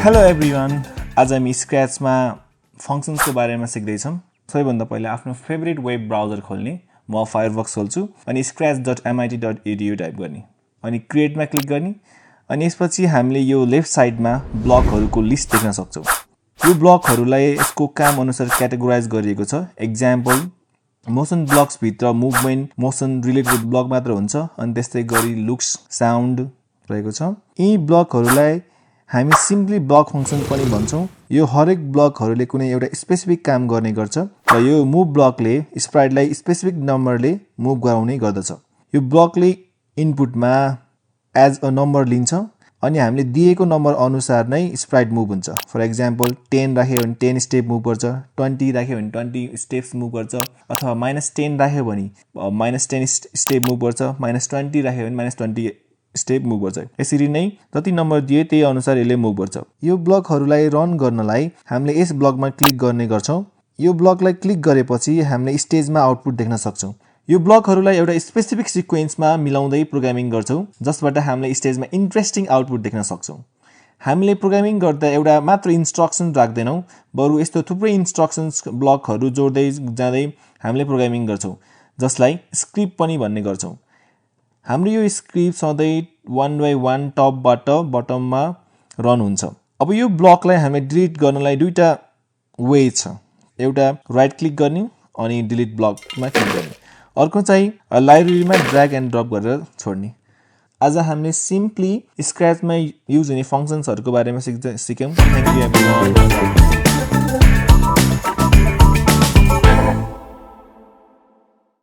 Hello everyone, आज हामी स्क्रैचमा फंक्शन्सको बारेमा सिक्दैछौँ। सबैभन्दा पहिले आफ्नो फेभरेट वेब ब्राउजर खोल्ने, म फायरफक्स खोल्छु अनि scratch.mit.edu टाइप गर्ने अनि क्रिएटमा क्लिक गर्ने अनि यसपछि हामीले यो लेफ्ट साइडमा ब्लकहरूको लिस्ट देख्न सक्छौँ। यो ब्लकहरूलाई यसको काम अनुसार क्याटेगोराइज गरिएको छ। एक्जाम्पल, मोसन ब्लक्स भित्र मुभमेन्ट, मोसन रिलेटेड ब्लक मात्र हुन्छ अनि त्यस्तै गरी लुक्स, साउन्ड रहेको छ। यी ब्लकहरूलाई हामी सिम्पली ब्लक फंक्सन पनि भन्छौँ। यो हरेक ब्लकहरूले कुनै एउटा स्पेसिफिक काम गर्ने गर्छ र यो मुभ ब्लकले स्प्राइटलाई स्पेसिफिक नम्बरले मुभ गराउने गर्दछ। यो ब्लकले इनपुटमा एज अ नम्बर लिन्छ अनि हामीले दिएको नम्बर अनुसार नै स्प्राइट मुभ हुन्छ। फर एक्जाम्पल 10 राख्यो भने 10 स्टेप मुभ गर्छ, 20 राख्यो भने 20 स्टेप्स मुभ गर्छ, अथवा -10 राख्यो भने -10 स्टेप मुभ गर्छ, -20 राख्यो भने -20 स्टेप मुभ गर्छ। यसरी नै जति नम्बर दिए त्यही अनुसार यसले मुभ गर्छ। यो ब्लकहरूलाई रन गर्नलाई हामीले यस ब्लकमा क्लिक गर्ने गर्छौँ। यो ब्लकलाई क्लिक गरेपछि हामीले स्टेजमा आउटपुट देख्न सक्छौँ। यो ब्लकहरूलाई एउटा स्पेसिफिक सिक्वेन्समा मिलाउँदै प्रोग्रामिङ गर्छौँ, जसबाट हामीले स्टेजमा इन्ट्रेस्टिङ आउटपुट देख्न सक्छौँ। हामीले प्रोग्रामिङ गर्दा एउटा मात्र इन्स्ट्रक्सन राख्दैनौँ, बरु यस्तो थुप्रै इन्स्ट्रक्सन्स ब्लकहरू जोड्दै जाँदै हामीले प्रोग्रामिङ गर्छौँ, जसलाई स्क्रिप्ट पनि भन्ने गर्छौँ। हाम्रो यो स्क्रिप्ट सधैँ 1 by 1 टपबाट बटममा रन हुन्छ। अब यो ब्लकलाई हामी डिलिट गर्नलाई दुईटा वे छ। एउटा राइट क्लिक गर्ने अनि डिलिट ब्लकमा क्लिक गर्ने, अर्को चाहिँ लाइब्रेरीमा ड्र्याग एन्ड ड्रप गरेर छोड्ने। आज हामीले सिम्पली स्क्रैचमा युज हुने फंक्शन्सहरूको बारेमा सिक्यौँ। Thank you everyone.